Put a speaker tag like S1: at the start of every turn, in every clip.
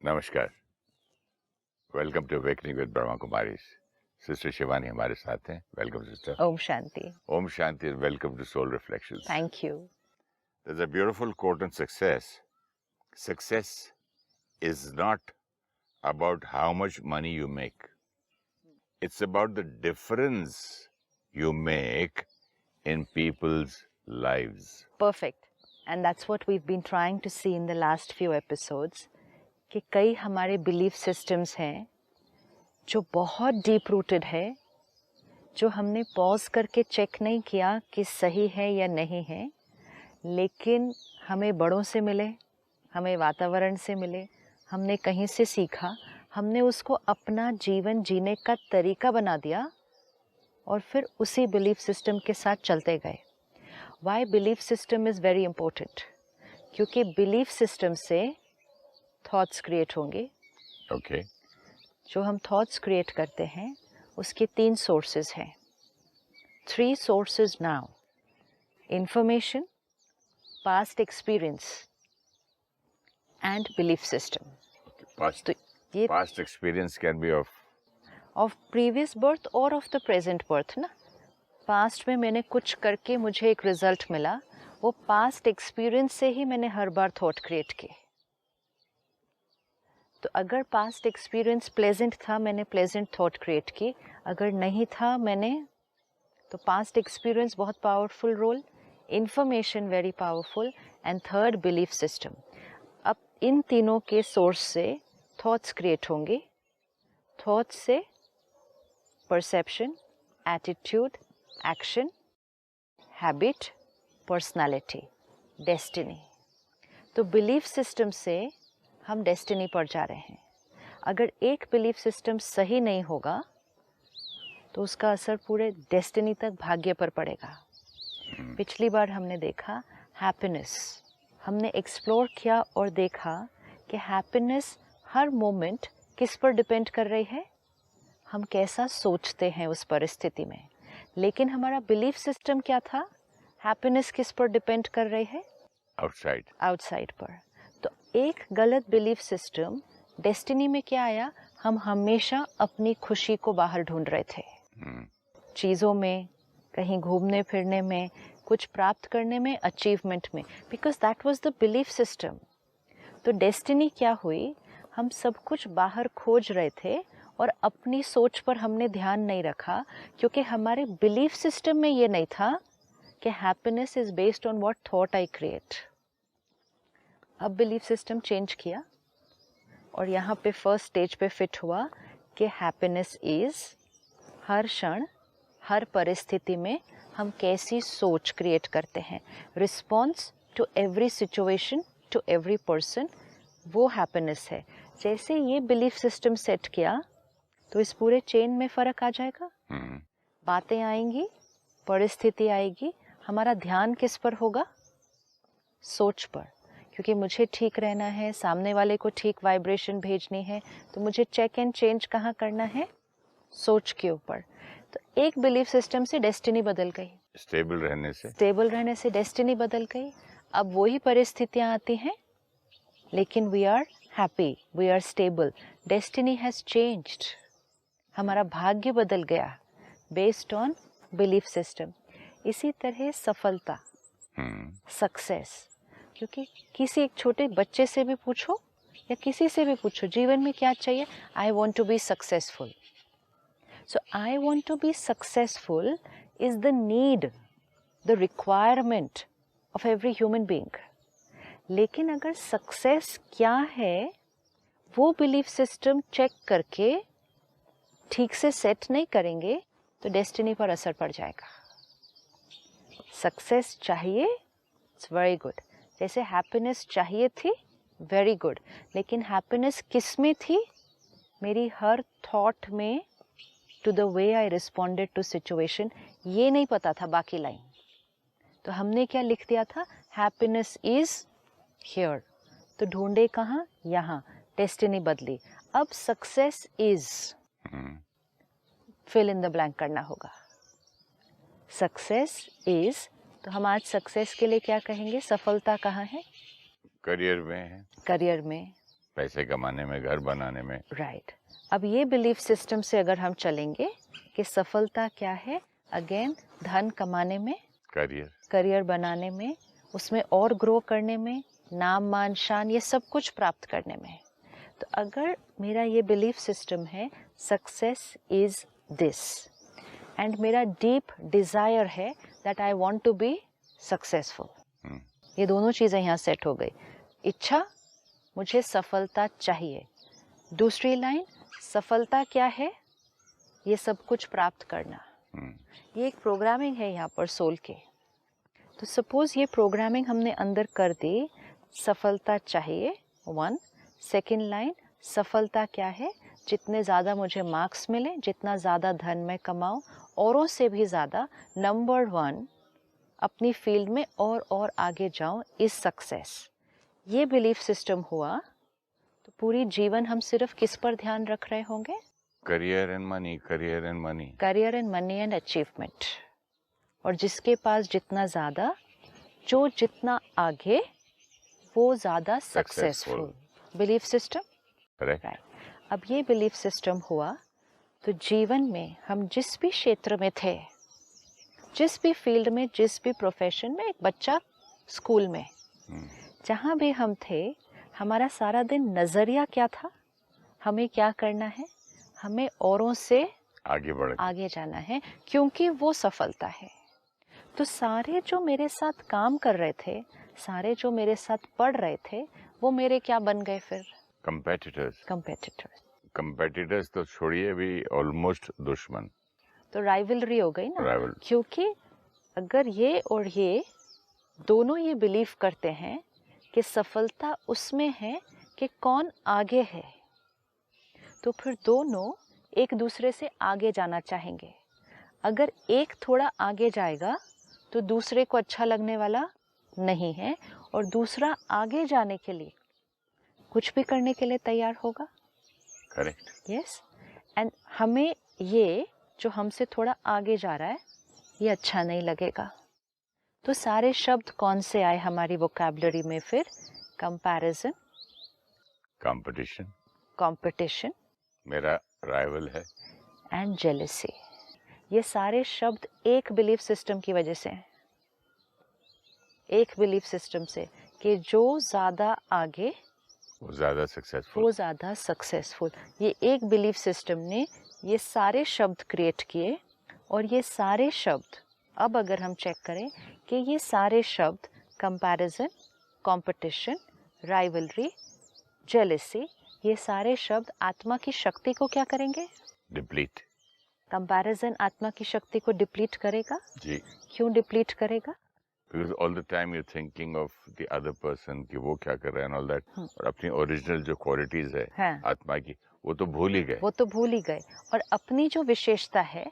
S1: नमस्कार। Welcome to awakening with Brahma Kumari. Sister Shivani हमारे साथ हैं। Welcome sister.
S2: ओम शांति।
S1: ओम शांति। Welcome to soul reflections.
S2: Thank you.
S1: There's a beautiful quote on success. Success is not about how much money you make. It's about the difference you make in people's lives.
S2: Perfect. And that's what we've been trying to see in the last few episodes कि कई हमारे belief systems हैं जो बहुत deep rooted है, जो हमने pause करके चेक नहीं किया कि सही है या नहीं है, लेकिन हमें बड़ों से मिले, हमें वातावरण से मिले, हमने कहीं से सीखा, हमने उसको अपना जीवन जीने का तरीका बना दिया और फिर उसी बिलीफ सिस्टम के साथ चलते गए। Why belief system is very important? क्योंकि बिलीफ सिस्टम से थॉट्स क्रिएट होंगे।
S1: Okay.
S2: जो हम थॉट्स क्रिएट करते हैं उसके 3 सोर्सेज हैं। 3 sources now: information, past experience and belief system.
S1: Past,
S2: ये
S1: past experience can be
S2: of previous birth और ऑफ द प्रेजेंट बर्थ ना। पास्ट में मैंने कुछ करके मुझे एक रिजल्ट मिला, वो पास्ट एक्सपीरियंस से ही मैंने हर बार थॉट क्रिएट किए। तो अगर पास्ट एक्सपीरियंस प्लेजेंट था, मैंने प्लेजेंट थॉट क्रिएट की, अगर नहीं था तो पास्ट एक्सपीरियंस बहुत powerful role, information very powerful, and third belief system. अब इन तीनों के सोर्स से थॉट्स क्रिएट होंगे। थॉट्स से perception, attitude, action, habit, personality, destiny. तो बिलीफ सिस्टम से हम डेस्टिनी पर जा रहे हैं। अगर एक बिलीफ सिस्टम सही नहीं होगा तो उसका असर पूरे डेस्टिनी तक, भाग्य पर पड़ेगा। पिछली बार हमने देखा हैप्पीनेस, हमने एक्सप्लोर किया और देखा कि हैप्पीनेस हर मोमेंट किस पर डिपेंड कर रही है, हम कैसा सोचते हैं उस परिस्थिति में। लेकिन हमारा बिलीफ सिस्टम क्या था? हैप्पीनेस किस पर डिपेंड कर रही है? आउटसाइड पर। तो एक गलत बिलीफ सिस्टम, डेस्टिनी में क्या आया? हम हमेशा अपनी खुशी को बाहर ढूंढ रहे थे, चीज़ों में, कहीं घूमने फिरने में, कुछ प्राप्त करने में, अचीवमेंट में, because that was the belief system. तो डेस्टिनी क्या हुई? हम सब कुछ बाहर खोज रहे थे और अपनी सोच पर हमने ध्यान नहीं रखा, क्योंकि हमारे बिलीफ सिस्टम में ये नहीं था कि happiness is based on what thought I create. अब बिलीफ सिस्टम चेंज किया और यहाँ पे फर्स्ट स्टेज पे फिट हुआ कि हैप्पीनेस इज हर क्षण, हर परिस्थिति में हम कैसी सोच क्रिएट करते हैं, response to every situation, to every person, वो हैप्पीनेस है। जैसे ये बिलीफ सिस्टम सेट किया तो इस पूरे चेन में फर्क आ जाएगा। बातें आएंगी, परिस्थिति आएगी, हमारा ध्यान किस पर होगा? सोच पर। क्योंकि मुझे ठीक रहना है, सामने वाले को ठीक वाइब्रेशन भेजनी है, तो मुझे चेक एंड चेंज कहाँ करना है? सोच के ऊपर। तो एक बिलीफ सिस्टम से डेस्टिनी बदल गई। स्टेबल रहने से डेस्टिनी बदल गई। अब वही परिस्थितियां आती हैं, लेकिन we are happy, we are stable, destiny has changed. हमारा भाग्य बदल गया बेस्ड ऑन बिलीफ सिस्टम। इसी तरह सफलता, सक्सेस, क्योंकि किसी एक छोटे बच्चे से भी पूछो या किसी से भी पूछो जीवन में क्या चाहिए, I want to be successful. So I want to be successful is the need, the requirement of every human being. लेकिन अगर सक्सेस क्या है वो बिलीफ सिस्टम चेक करके ठीक से सेट नहीं करेंगे तो डेस्टिनी पर असर पड़ जाएगा। सक्सेस चाहिए, इट्स वेरी गुड। जैसे हैप्पीनेस चाहिए थी, वेरी गुड, लेकिन हैप्पीनेस किस में थी? मेरी हर थॉट में, to the way I responded to situation. ये नहीं पता था बाकी लाइन, तो हमने क्या लिख दिया था? Happiness is here. तो ढूंढे कहाँ? यहाँ। डेस्टिनी बदली। अब success is, fill in the blank करना होगा। सक्सेस इज, तो हम आज सक्सेस के लिए क्या कहेंगे? सफलता कहाँ है?
S1: करियर में है,
S2: करियर में,
S1: पैसे कमाने में, घर बनाने में।
S2: राइट। अब ये बिलीफ सिस्टम से अगर हम चलेंगे कि सफलता क्या है, अगेन धन कमाने में,
S1: करियर,
S2: करियर बनाने में, उसमें और ग्रो करने में, नाम मान शान ये सब कुछ प्राप्त करने में। तो अगर मेरा ये बिलीफ सिस्टम है सक्सेस इज दिस एंड मेरा डीप डिजायर है that I want to be successful, ये दोनों चीज़ें यहाँ सेट हो गई। इच्छा, मुझे सफलता चाहिए। दूसरी लाइन, सफलता क्या है, ये सब कुछ प्राप्त करना। ये एक प्रोग्रामिंग है यहाँ पर सोल के। तो सपोज ये प्रोग्रामिंग हमने अंदर कर दी, सफलता चाहिए, 1। सेकेंड लाइन, सफलता क्या है, जितने ज़्यादा मुझे मार्क्स मिले, जितना ज़्यादा धन मैं कमाऊँ, औरों से भी ज़्यादा नंबर 1 अपनी फील्ड में और आगे जाऊँ, इज सक्सेस। ये बिलीफ सिस्टम हुआ तो पूरी जीवन हम सिर्फ किस पर ध्यान रख रहे होंगे?
S1: Career and money, career and money,
S2: career and money and achievement. और जिसके पास जितना ज़्यादा, जो जितना आगे, वो ज़्यादा successful. Belief system,
S1: correct.
S2: Right. अब ये बिलीफ सिस्टम हुआ तो जीवन में हम जिस भी क्षेत्र में थे, जिस भी फील्ड में, जिस भी प्रोफेशन में, एक बच्चा स्कूल में, जहाँ भी हम थे, हमारा सारा दिन नज़रिया क्या था, हमें क्या करना है, हमें औरों से आगे जाना है, क्योंकि वो सफलता है। तो सारे जो मेरे साथ काम कर रहे थे, सारे जो मेरे साथ पढ़ रहे थे, वो मेरे क्या बन गए फिर?
S1: कंपेटिटर्स। कंपेटिटर्स तो छोड़िए, भी ऑलमोस्ट दुश्मन।
S2: तो राइवलरी हो गई ना।
S1: राइवल।
S2: क्योंकि अगर ये और ये दोनों ये बिलीव करते हैं कि सफलता उसमें है कि कौन आगे है, तो फिर दोनों एक दूसरे से आगे जाना चाहेंगे। अगर एक थोड़ा आगे जाएगा तो दूसरे को अच्छा लगने वाला नहीं है, और दूसरा आगे जाने के लिए कुछ भी करने के लिए तैयार होगा।
S1: करेक्ट।
S2: यस। एंड हमें ये जो हमसे थोड़ा आगे जा रहा है, ये अच्छा नहीं लगेगा। तो सारे शब्द कौन से आए हमारी वोकैबुलरी में फिर? कंपैरिजन,
S1: कंपटीशन,
S2: कंपटीशन,
S1: मेरा राइवल है,
S2: एंड जेलसी। ये सारे शब्द एक बिलीफ सिस्टम की वजह से हैं। एक बिलीफ सिस्टम से कि जो ज़्यादा आगे,
S1: वो ज़्यादा सक्सेसफुल,
S2: वो ज़्यादा सक्सेसफुल। ये एक बिलीफ सिस्टम ने ये सारे शब्द क्रिएट किए। और ये सारे शब्द, अब अगर हम चेक करें कि ये सारे शब्द कंपैरिजन, कंपटीशन, राइवलरी, जेलसी, ये सारे शब्द आत्मा की शक्ति को क्या करेंगे?
S1: डिप्लीट।
S2: कंपैरिजन आत्मा की शक्ति को डिप्लीट करेगा।
S1: जी।
S2: क्यों डिप्लीट करेगा?
S1: Because all the time you're thinking of the other person कि वो क्या कर रहा है and all that, और अपनी ओरिजिनल जो क्वालिटीज है
S2: हाँ।
S1: आत्मा की, वो तो भूल ही गए।
S2: वो तो भूल ही गए। और अपनी जो विशेषता है,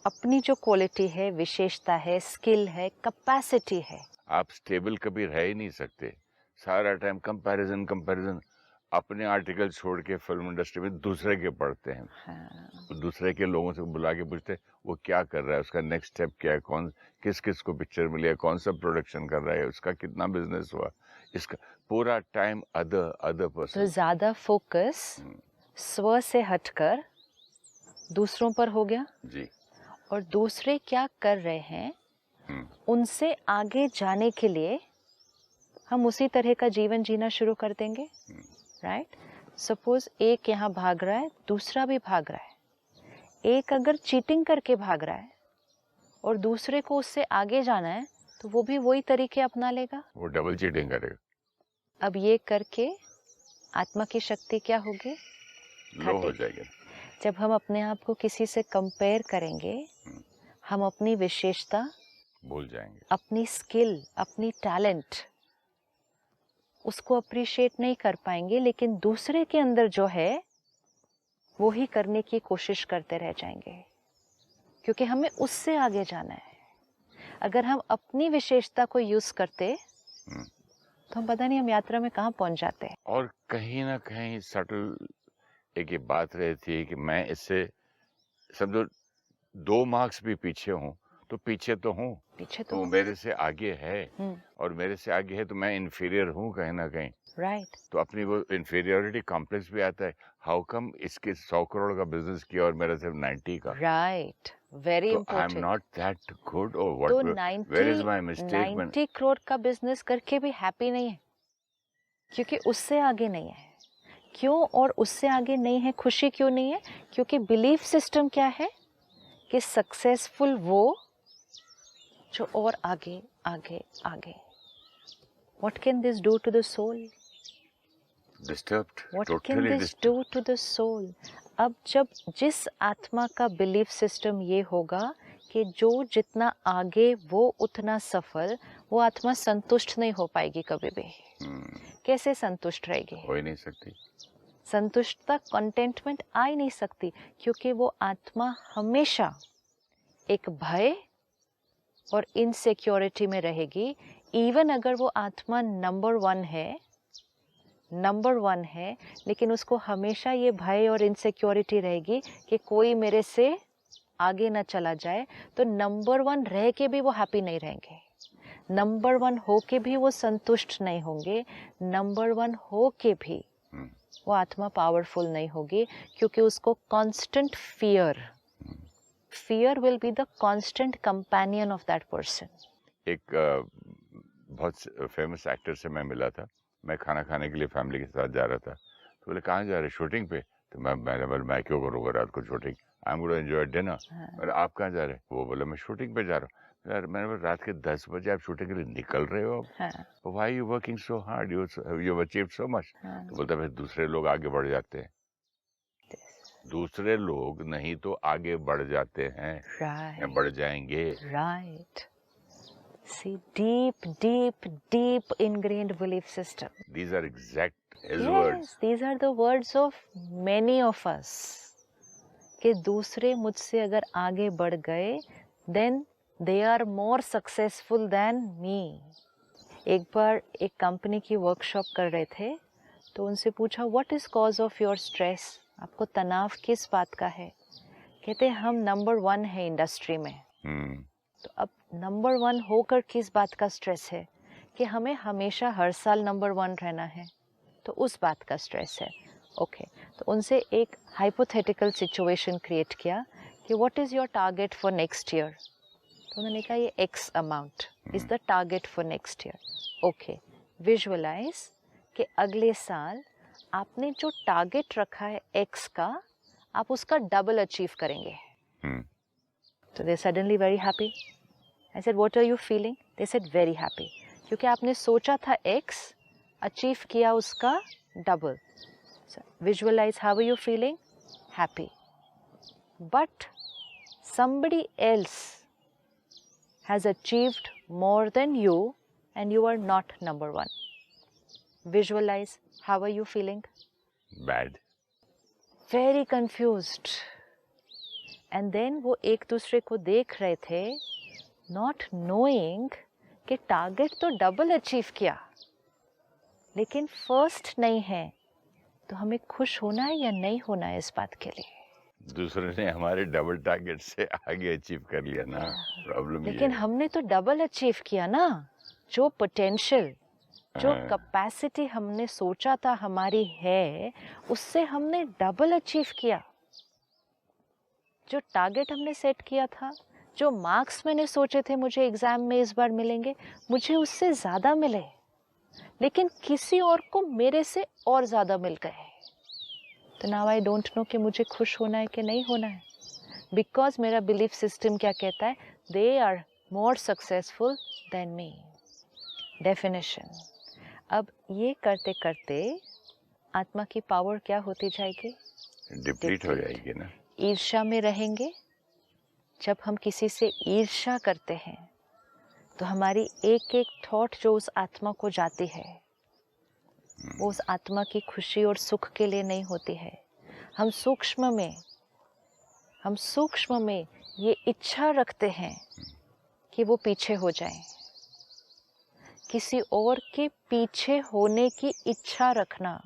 S2: अपनी जो क्वालिटी है, विशेषता है, स्किल है, कैपेसिटी है,
S1: आप स्टेबल कभी रह ही नहीं सकते। सारा टाइम कंपैरिजन कंपैरिजन। अपने आर्टिकल छोड़ के फिल्म इंडस्ट्री में दूसरे के पढ़ते हैं।
S2: हाँ।
S1: दूसरे के लोगों से बुला के पूछते हैं वो क्या कर रहा है, उसका नेक्स्ट स्टेप क्या है, कौन किस किस को पिक्चर मिली है, कौन सा प्रोडक्शन कर रहा है, उसका कितना बिजनेस हुआ, इसका पूरा टाइम अदर
S2: तो
S1: पर्सन।
S2: ज्यादा फोकस स्व से हटकर दूसरों पर हो गया।
S1: जी।
S2: और दूसरे क्या कर रहे हैं, उनसे आगे जाने के लिए हम उसी तरह का जीवन जीना शुरू कर देंगे। राइट। सपोज एक यहाँ भाग रहा है, दूसरा भी भाग रहा है। एक अगर चीटिंग करके भाग रहा है और दूसरे को उससे आगे जाना है, तो वो भी वही तरीके अपना लेगा,
S1: वो डबल चीटिंग करेगा।
S2: अब ये करके आत्मा की शक्ति क्या होगी?
S1: लो हो जाएगी।
S2: जब हम अपने आप को किसी से कंपेयर करेंगे, हम अपनी विशेषता
S1: भूल जाएंगे,
S2: अपनी स्किल, अपनी टैलेंट, उसको अप्रिशिएट नहीं कर पाएंगे, लेकिन दूसरे के अंदर जो है वो ही करने की कोशिश करते रह जाएंगे, क्योंकि हमें उससे आगे जाना है। अगर हम अपनी विशेषता को यूज करते तो हम पता नहीं हम यात्रा में कहाँ पहुंच जाते हैं।
S1: और कहीं ना कहीं सटल एक ये बात रहती है कि मैं इससे समझो 2 मार्क्स भी पीछे हूँ, तो पीछे तो हूँ,
S2: पीछे
S1: तो मेरे से आगे है, और मेरे से आगे है तो मैं इन्फीरियर हूँ कहीं ना कहीं।
S2: राइट
S1: तो अपनी वो इंफीरियरिटी कॉम्प्लेक्स भी आता है, हाउ कम इसके 100 करोड़ का बिजनेस किया और मेरा सिर्फ 90 का,
S2: राइट, वेरी
S1: तो I am
S2: important.
S1: Not that good और
S2: तो
S1: what, where is my mistake?
S2: 90 crore का बिजनेस करके भी हैप्पी नहीं है, क्योंकि उससे आगे नहीं है। क्यों? और उससे आगे नहीं है, खुशी क्यों नहीं है? क्योंकि बिलीफ सिस्टम क्या है कि सक्सेसफुल वो जो और आगे आगे आगे। What can this do to the soul?
S1: Disturbed,
S2: What can
S1: totally
S2: this
S1: disturb.
S2: do to the soul? अब जब जिस आत्मा का बिलीफ सिस्टम ये होगा कि जो जितना आगे वो उतना सफल, वो आत्मा संतुष्ट नहीं हो पाएगी कभी भी। कैसे संतुष्ट रहेगी?
S1: हो ही नहीं सकती।
S2: संतुष्टता, कंटेंटमेंट आ ही नहीं सकती, क्योंकि वो आत्मा हमेशा एक भय और इनसिक्योरिटी में रहेगी। इवन अगर वो आत्मा नंबर वन है, लेकिन उसको हमेशा ये भय और इनसिक्योरिटी रहेगी कि कोई मेरे से आगे ना चला जाए, तो नंबर 1 रह के भी वो हैप्पी नहीं रहेंगे, नंबर 1 हो के भी वो संतुष्ट नहीं होंगे, नंबर 1 हो के भी वो आत्मा पावरफुल नहीं होगी, क्योंकि उसको constant fear will be the constant companion of that person.
S1: एक बहुत फेमस एक्टर से मैं मिला था, मैं खाना खाने के लिए फैमिली के साथ जा रहा था, तो बोले कहाँ जा रहे, शूटिंग पे? तो मैंने बोला मैं क्यों करूँगा रात को shooting, I am going to enjoy dinner. मैंने आप कहाँ जा रहे? वो बोला मैं शूटिंग पे जा रहा हूँ। यार मैंने बोला रात के 10 बजे आप शूटिंग के लिए निकल रहे हो, why you working so hard, you have achieved so much. तो बोलता है दूसरे लोग आगे बढ़ जाते हैं, दूसरे लोग नहीं तो आगे बढ़ जाते हैं, या बढ़ जाएंगे।
S2: Right. See, deep ingrained belief system.
S1: These are exact his
S2: Yes,
S1: words.
S2: these are the words of many of us. कि दूसरे मुझसे अगर आगे बढ़ गए, then they are more successful than me. एक बार एक कंपनी की वर्कशॉप कर रहे थे, तो उनसे पूछा what is cause of your stress? आपको तनाव किस बात का है? कहते हम नंबर 1 है इंडस्ट्री में। तो अब नंबर 1 होकर किस बात का स्ट्रेस है? कि हमें हमेशा हर साल नंबर 1 रहना है, तो उस बात का स्ट्रेस है। ओके, तो उनसे एक हाइपोथेटिकल सिचुएशन क्रिएट किया कि what is your target for next year. तो उन्होंने कहा ये X amount is the target for next year. Okay, visualise कि अगले साल आपने जो टारगेट रखा है एक्स का, आप उसका डबल अचीव करेंगे। So they're suddenly very happy. I said, what are you feeling? They said, very happy. क्योंकि आपने सोचा था X, अचीव किया उसका double. So visualize, how are you feeling? Happy. But somebody else has achieved more than you and you are not number 1. Visualize, how are you feeling?
S1: Bad.
S2: Very confused. And then वो एक दूसरे को देख रहे थे, not knowing कि target तो double achieve किया, लेकिन फर्स्ट नहीं है, तो हमें खुश होना है या नहीं होना है इस बात के लिए?
S1: दूसरे ने हमारे डबल टारगेट से आगे अचीव कर लिया ना, प्रॉब्लम ये
S2: लेकिन हमने तो डबल अचीव किया ना। जो पोटेंशियल, जो कैपेसिटी हमने सोचा था हमारी है, उससे हमने डबल अचीव किया। जो टारगेट हमने सेट किया था, जो मार्क्स मैंने सोचे थे मुझे एग्जाम में इस बार मिलेंगे, मुझे उससे ज़्यादा मिले, लेकिन किसी और को मेरे से और ज़्यादा मिल गए। तो नाउ आई डोंट नो कि मुझे खुश होना है कि नहीं होना है, बिकॉज मेरा बिलीफ सिस्टम क्या कहता है, they are more successful than me. Definition. अब ये करते करते आत्मा की पावर क्या होती जाएगी?
S1: डिप्लीट हो जाएगी ना।
S2: ईर्ष्या में रहेंगे। जब हम किसी से ईर्ष्या करते हैं, तो हमारी एक एक थॉट जो उस आत्मा को जाती है, वो उस आत्मा की खुशी और सुख के लिए नहीं होती है। हम सूक्ष्म में ये इच्छा रखते हैं कि वो पीछे हो जाएं। किसी और के पीछे होने की इच्छा रखना,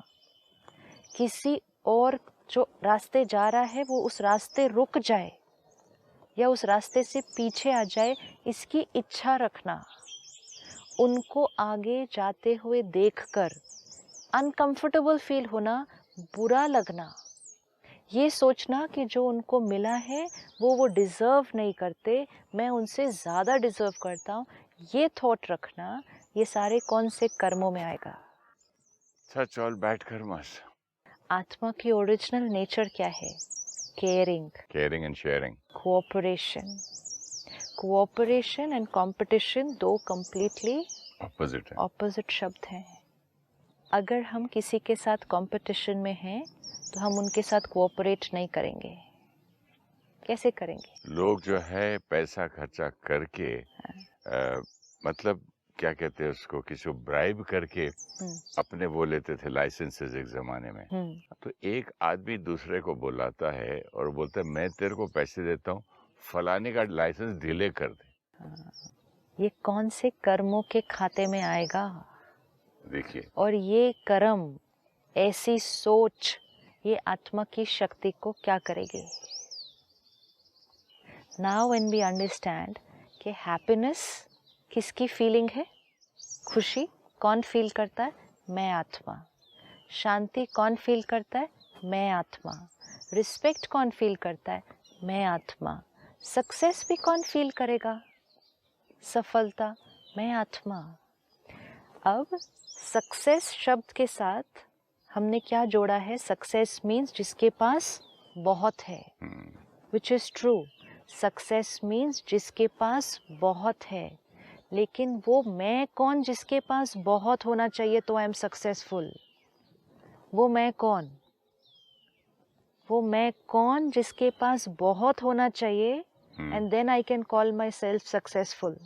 S2: किसी और जो रास्ते जा रहा है वो उस रास्ते रुक जाए या उस रास्ते से पीछे आ जाए, इसकी इच्छा रखना, उनको आगे जाते हुए देखकर अनकंफर्टेबल फील होना, बुरा लगना, ये सोचना कि जो उनको मिला है वो डिज़र्व नहीं करते, मैं उनसे ज़्यादा डिज़र्व करता हूँ, ये थॉट रखना, ये सारे कौन से कर्मों में आएगा?
S1: सच ऑल बैड कर्मस.
S2: आत्मा की ओरिजिनल नेचर क्या है? Caring,
S1: Caring and sharing.
S2: Cooperation. Cooperation and competition दो कंप्लीटली
S1: Opposite है.
S2: ऑपोजिट शब्द हैं. अगर हम किसी के साथ कंपटीशन में हैं तो हम उनके साथ कोऑपरेट नहीं करेंगे. कैसे करेंगे?
S1: लोग जो है पैसा खर्चा करके मतलब क्या कहते हैं उसको, किसी को ब्राइब करके अपने वो लेते थे लाइसेंसेस एक जमाने में. तो एक आदमी दूसरे को बुलाता है और बोलता है मैं तेरे को पैसे देता हूँ, फलाने का लाइसेंस डिले कर दे.
S2: ये कौन से कर्मों के खाते में आएगा?
S1: देखिए,
S2: और ये कर्म, ऐसी सोच, ये आत्मा की शक्ति को क्या करेगी? नाउ व्हेन वी अंडरस्टैंड कि हैप्पीनेस किसकी फीलिंग है? खुशी कौन फील करता है? मैं आत्मा. शांति कौन फील करता है? मैं आत्मा. रिस्पेक्ट कौन फील करता है? मैं आत्मा. सक्सेस भी कौन फील करेगा? सफलता, मैं आत्मा. अब सक्सेस शब्द के साथ हमने क्या जोड़ा है? सक्सेस मीन्स जिसके पास बहुत है, which is true. Success means जिसके पास बहुत है, लेकिन वो मैं कौन जिसके पास बहुत होना चाहिए तो आई एम सक्सेसफुल? वो मैं कौन? वो मैं कौन जिसके पास बहुत होना चाहिए and then I can call myself successful?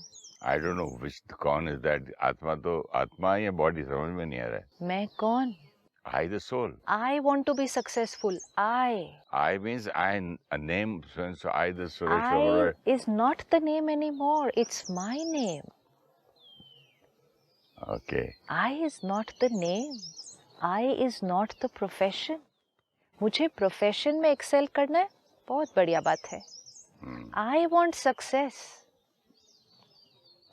S1: I don't know which कौन इज दैट. आत्मा तो आत्मा या बॉडी समझ में नहीं आ रहा है.
S2: मैं कौन?
S1: I the soul.
S2: I want to be successful.
S1: I means I a name, so I the soul.
S2: I is not the name anymore. It's my name.
S1: Okay.
S2: I is not the name. I is not the profession. मुझे profession में Excel करना है, बहुत बढ़िया बात है. I want success.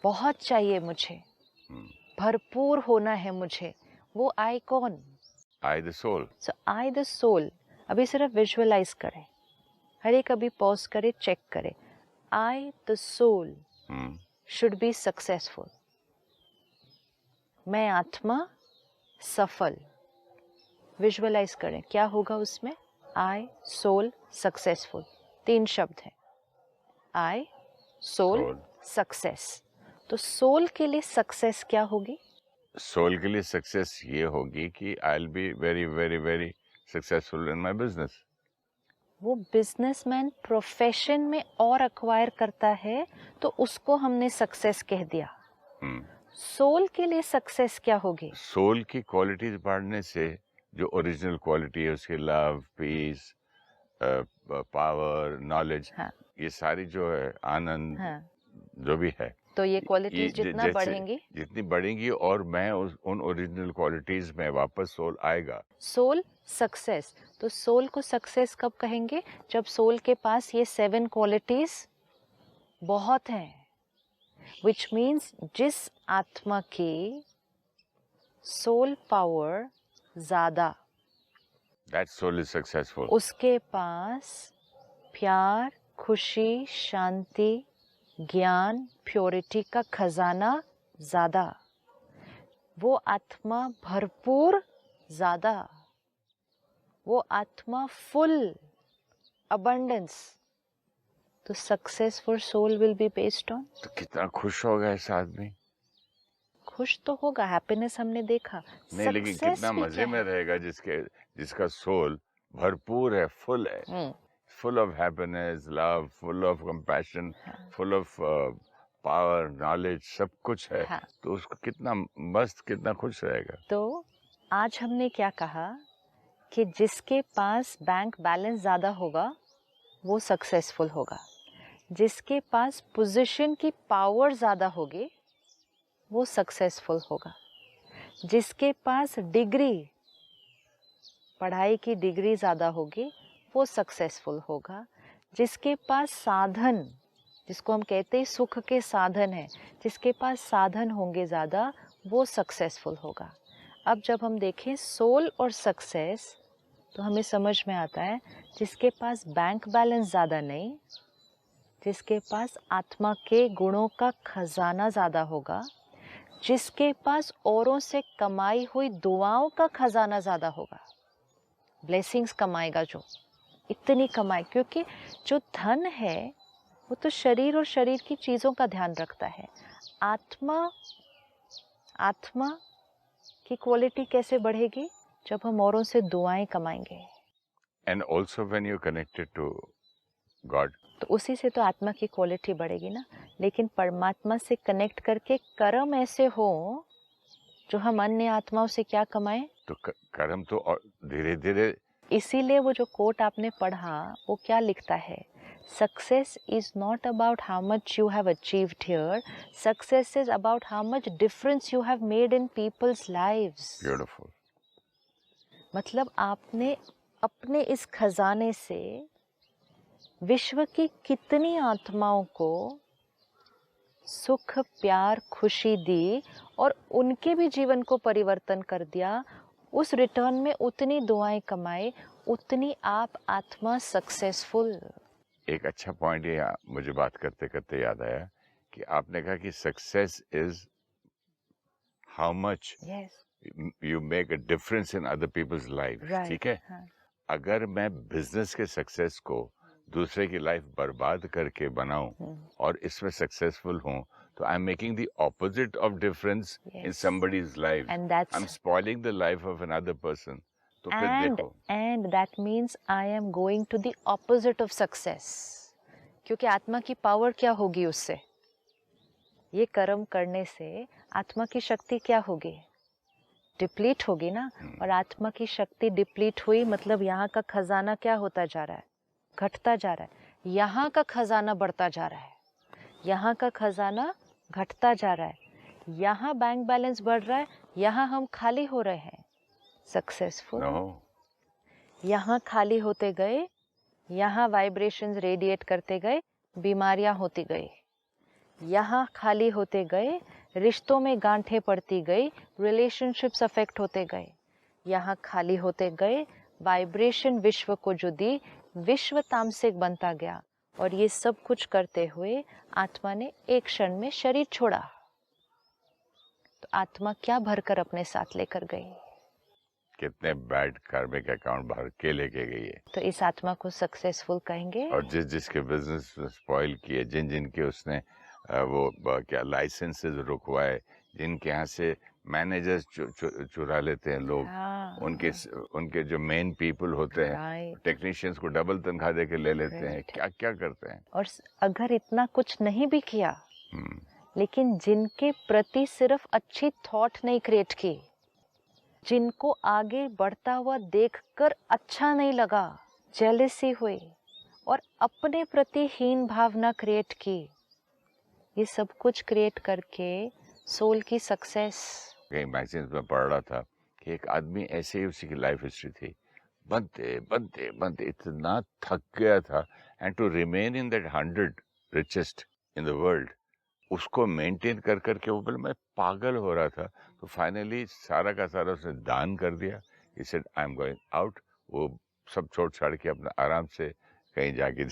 S2: बहुत चाहिए मुझे, भरपूर होना है मुझे. वो I कौन?
S1: I the soul.
S2: So I the soul. अभी सिर्फ विजुअलाइज करें, हर एक अभी पॉज करे, चेक करे. I the soul should be successful. मैं आत्मा सफल. विजुअलाइज करें क्या होगा उसमें. I soul successful. 3 शब्द हैं. I soul success. तो सोल के लिए सक्सेस क्या होगी?
S1: सोल के लिए सक्सेस ये होगी कि I will be very very very successful in my business.
S2: वो बिजनेसमैन प्रोफेशन में और अक्वायर करता है तो उसको हमने सक्सेस कह दिया. सोल के लिए सक्सेस क्या होगी?
S1: सोल की क्वालिटीज बढ़ने से जो ओरिजिनल क्वालिटी है उसकी लव, पीस, पावर, नॉलेज, ये सारी जो है आनंद, जो भी है,
S2: तो ये क्वालिटीज जितना बढ़ेंगी,
S1: जितनी बढ़ेंगी और मैं उन ओरिजिनल क्वालिटीज में वापस सोल आएगा.
S2: Soul success. तो सोल को सक्सेस कब कहेंगे? जब सोल के पास ये 7 क्वालिटीज बहुत हैं. विच मीन्स जिस आत्मा की सोल पावर ज्यादा,
S1: दैट सोल इज सक्सेसफुल.
S2: उसके पास प्यार, खुशी, शांति, ज्ञान, प्योरिटी का खजाना ज्यादा, वो आत्मा भरपूर ज्यादा, वो आत्मा फुल अबंडेंस. तो success for soul will be based on.
S1: तो कितना खुश होगा ऐसा आदमी.
S2: खुश तो होगा, हैप्पीनेस हमने देखा.
S1: नहीं, लेकिन कितना मजे में रहेगा जिसका सोल भरपूर है, फुल है, full of happiness, love, full of compassion, full of power, knowledge, सब कुछ है. तो उसको कितना मस्त, कितना खुश रहेगा.
S2: तो आज हमने क्या कहा कि जिसके पास बैंक बैलेंस ज़्यादा होगा वो सक्सेसफुल होगा. जिसके पास पोजीशन की पावर ज़्यादा होगी वो सक्सेसफुल होगा. जिसके पास डिग्री, पढ़ाई की डिग्री ज़्यादा होगी वो सक्सेसफुल होगा. जिसके पास साधन, जिसको हम कहते हैं सुख के साधन है, जिसके पास साधन होंगे ज़्यादा वो सक्सेसफुल होगा. अब जब हम देखें सोल और सक्सेस, तो हमें समझ में आता है जिसके पास बैंक बैलेंस ज़्यादा नहीं, जिसके पास आत्मा के गुणों का खजाना ज़्यादा होगा, जिसके पास औरों से कमाई हुई दुआओं का खजाना ज़्यादा होगा, ब्लेसिंग्स कमाएगा जो, इतनी कमाई, क्योंकि जो धन है वो तो शरीर और शरीर की चीज़ों का ध्यान रखता है। आत्मा की क्वालिटी कैसे बढ़ेगी? जब हम औरों से दुआएं कमाएंगे।
S1: And also when you're connected to God.
S2: तो उसी से तो आत्मा की क्वालिटी बढ़ेगी ना। लेकिन परमात्मा से कनेक्ट करके कर्म ऐसे हो जो हम अन्य आत्माओं से क्या कमाएं।
S1: तो कर्म तो और धीरे धीरे,
S2: इसीलिए वो जो कोट आपने पढ़ा वो क्या लिखता है, success is not about how much you have achieved here, success is about how much difference you have made in people's lives.
S1: Beautiful.
S2: मतलब आपने अपने इस खजाने से विश्व की कितनी आत्माओं को सुख, प्यार, खुशी दी और उनके भी जीवन को परिवर्तन कर दिया। उस रिटर्न में उतनी दुआएं कमाए, उतनी आप आत्मा सक्सेसफुल।
S1: एक अच्छा पॉइंट ये मुझे बात करते करते याद आया कि आपने कहा कि success is how much you make a difference in other people's life. ठीक है,
S2: हाँ।
S1: अगर मैं बिजनेस के सक्सेस को दूसरे की लाइफ बर्बाद करके बनाऊं और इसमें सक्सेसफुल हूं, तो I am making the opposite of difference in somebody's life,
S2: And
S1: I
S2: that's
S1: am spoiling the life of another person. तो फिर देखो,
S2: and that means I am going to the opposite of success, क्योंकि आत्मा की power क्या होगी उससे, ये कर्म करने से आत्मा की शक्ति क्या होगी, डिप्लीट होगी ना। और आत्मा की शक्ति डिप्लीट हुई मतलब यहाँ का खजाना क्या होता जा रहा है, घटता जा रहा है। यहाँ का खजाना बढ़ता जा रहा है, यहाँ का खजाना घटता जा रहा है। यहाँ बैंक बैलेंस बढ़ रहा है, यहाँ हम खाली हो रहे हैं। Successful
S1: no.
S2: यहाँ खाली होते गए, यहाँ वाइब्रेशंस रेडिएट करते गए, बीमारियां होती गई। यहाँ खाली होते गए, रिश्तों में गांठें पड़ती गई, रिलेशनशिप्स अफेक्ट होते गए। यहाँ खाली होते गए, वाइब्रेशन विश्व को जो दी, विश्व तामसिक बनता गया। और ये सब कुछ करते हुए आत्मा ने एक क्षण में शरीर छोड़ा। तो आत्मा क्या भरकर अपने साथ लेकर गई,
S1: कितने बैड कार्मिक अकाउंट भर के लेके गई है।
S2: तो इस आत्मा को सक्सेसफुल कहेंगे।
S1: और जिसके बिजनेस स्पॉइल किए, जिनके उसने क्या लाइसेंसेस रुकवाए, जिनके यहाँ से मैनेजर्स चुरा लेते हैं लोग, उनके जो मेन पीपल होते हैं, टेक्नीशियंस को डबल तनख्वाह दे के ले लेते हैं। क्या क्या करते हैं। और
S2: अगर इतना कुछ नहीं भी किया, लेकिन जिनके प्रति सिर्फ अच्छी थॉट नहीं क्रिएट की, जिनको आगे बढ़ता हुआ देखकर अच्छा नहीं लगा, जेलसी हुई और अपने प्रति हीन भावना क्रिएट की, ये सब कुछ क्रिएट करके सोल की सक्सेस। कहीं मैगजीन्स में पढ़ रहा था कि एक आदमी ऐसे ही, उसी की लाइफ हिस्ट्री थी, बनते बनते बनते इतना थक गया था, and to remain in that 100 richest in the world, उसको मेंटेन कर करके वो बोले मैं पागल हो रहा था। तो फाइनली सारा का सारा उसने दान कर दिया। He said I am going out. वो सब छोड़ छाड़ के अपना आराम से कहीं जाके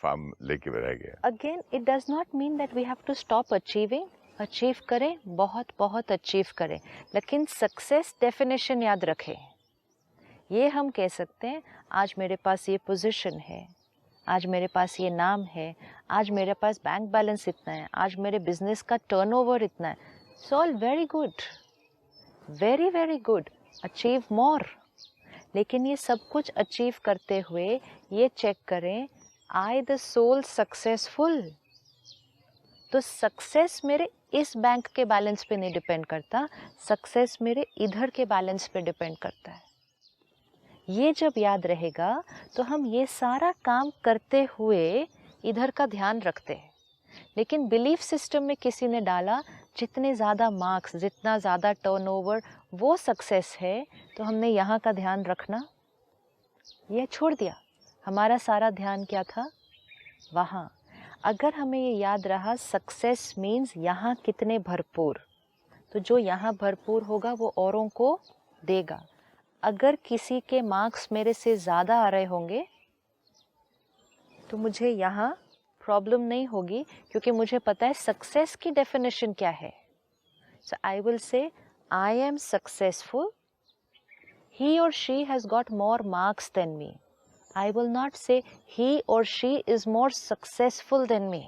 S2: फार्म लेके रह गया। Again it does not mean that we have to stop achieving. Achieve करें, बहुत बहुत अचीव करें, लेकिन सक्सेस डेफिनेशन याद रखें। ये हम कह सकते हैं आज मेरे पास ये पोजीशन है, आज मेरे पास ये नाम है, आज मेरे पास बैंक बैलेंस इतना है, आज मेरे बिजनेस का टर्नओवर इतना है। It's all very good, very very good, achieve more. लेकिन ये सब कुछ अचीव करते हुए ये चेक करें, आई द सोल सक्सेसफुल। तो सक्सेस मेरे इस बैंक के बैलेंस पे नहीं डिपेंड करता, सक्सेस मेरे इधर के बैलेंस पे डिपेंड करता है। ये जब याद रहेगा तो हम ये सारा काम करते हुए इधर का ध्यान रखते हैं। लेकिन बिलीफ सिस्टम में किसी ने डाला जितने ज़्यादा मार्क्स, जितना ज़्यादा टर्नओवर, वो सक्सेस है, तो हमने यहाँ का ध्यान रखना ये छोड़ दिया। हमारा सारा ध्यान क्या था, वहाँ। अगर हमें ये याद रहा सक्सेस मीन्स यहाँ कितने भरपूर, तो जो यहाँ भरपूर होगा वो औरों को देगा। अगर किसी के मार्क्स मेरे से ज़्यादा आ रहे होंगे तो मुझे यहाँ प्रॉब्लम नहीं होगी, क्योंकि मुझे पता है सक्सेस की डेफिनेशन क्या है। सो I will say I am successful, he or she has got more marks than me. I will not say he or she is more successful than me.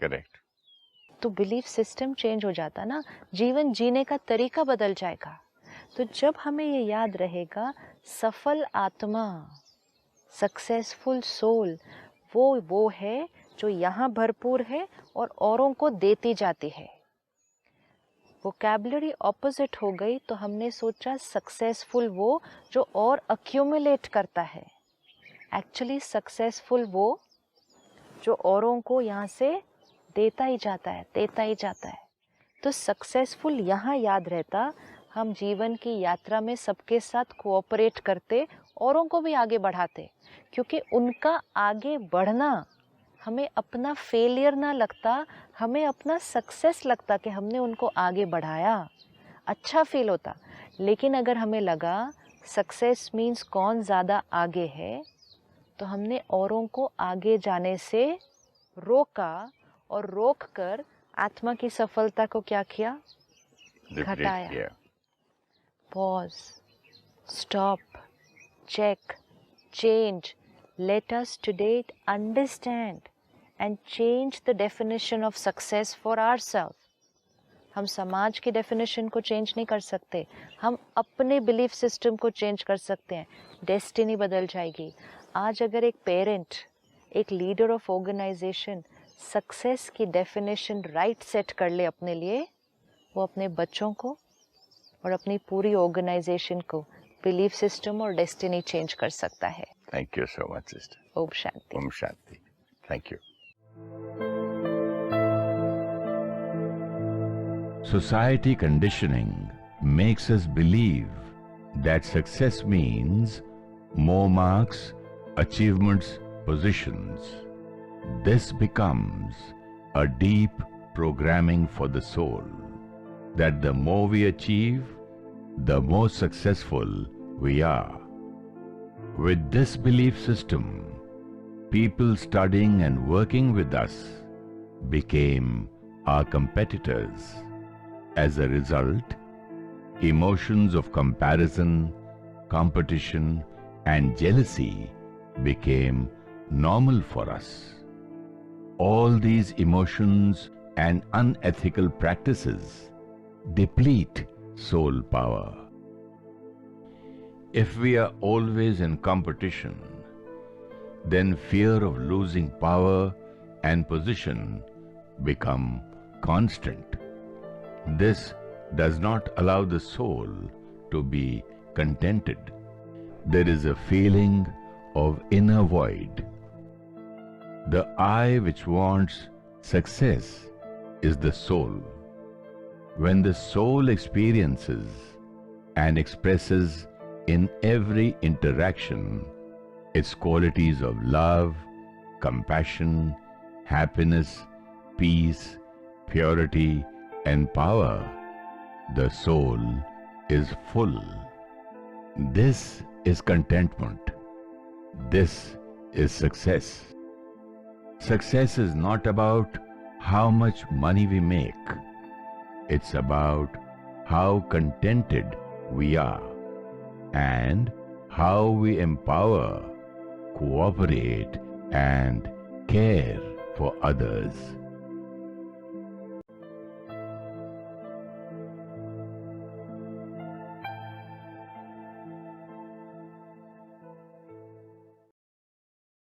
S1: Correct.
S2: तो बिलीफ सिस्टम चेंज हो जाता ना, जीवन जीने का तरीका बदल जाएगा। तो जब हमें ये याद रहेगा, सफल आत्मा, सक्सेसफुल सोल, वो है जो यहाँ भरपूर है और औरों को देती जाती है। वोकैबुलरी ऑपोजिट हो गई तो हमने सोचा सक्सेसफुल वो जो और अक्यूमुलेट करता है। एक्चुअली सक्सेसफुल वो जो औरों को यहाँ से देता ही जाता है। तो सक्सेसफुल यहाँ याद रहता, हम जीवन की यात्रा में सबके साथ कोऑपरेट करते, औरों को भी आगे बढ़ाते, क्योंकि उनका आगे बढ़ना हमें अपना फेलियर ना लगता, हमें अपना सक्सेस लगता कि हमने उनको आगे बढ़ाया, अच्छा फील होता। लेकिन अगर हमें लगा सक्सेस मीन्स कौन ज़्यादा आगे है, तो हमने औरों को आगे जाने से रोका और रोक कर आत्मा की सफलता को क्या किया? घटाया। Pause, stop, check, change. Let us today understand and change the definition of success for ourselves. हम समाज की डेफिनेशन को चेंज नहीं कर सकते, हम अपने बिलीफ सिस्टम को चेंज कर सकते हैं। डेस्टिनी बदल जाएगी। आज अगर एक पेरेंट, एक लीडर ऑफ ऑर्गेनाइजेशन सक्सेस की डेफिनेशन राइट सेट कर ले अपने लिए, वो अपने बच्चों को और अपनी पूरी ऑर्गेनाइजेशन को बिलीफ सिस्टम और डेस्टिनी चेंज कर सकता है।
S1: Thank you so much, sister.
S2: Om Shanti.
S1: Om Shanti. Thank you.
S3: Society conditioning makes us believe that success means more marks, achievements, positions. This becomes a deep programming for the soul, that the more we achieve, the more successful we are. With this belief system, people studying and working with us became our competitors. As a result, emotions of comparison, competition, and jealousy became normal for us. All these emotions and unethical practices deplete soul power. If we are always in competition, then fear of losing power and position become constant. This does not allow the soul to be contented. There is a feeling of inner void. The I which wants success is the soul. When the soul experiences and expresses in every interaction its qualities of love, compassion, happiness, peace, purity, and power, the soul is full. This is contentment. This is success. Success is not about how much money we make. It's about how contented we are and how we empower, cooperate, and care for others.